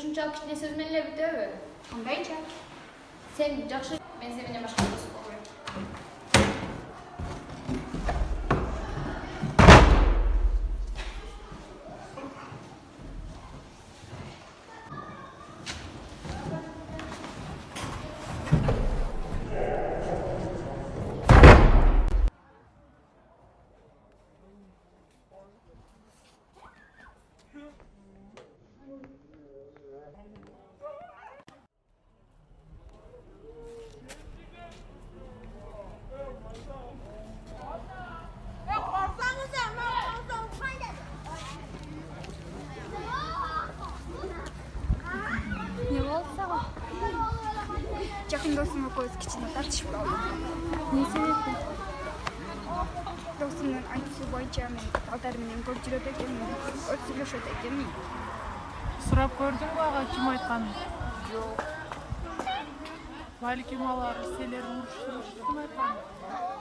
ушунчалык кичине сөз менен эле бүтөбү? Кандайча? Сен жакшы, мен сен менен башка дос болбойм. Не болду сага? Жакын досуң экөөбүз кичине тартышып калдык. Эмне себептен? Досумдун айтуусу боюнча мен балдар менен көп жүрөт экенмин, көп сүйлөшөт экенмин. Сурап көрдүңбү ага ким айтканын? Жок. Балким алар силерди урушуштурушты ким айткан?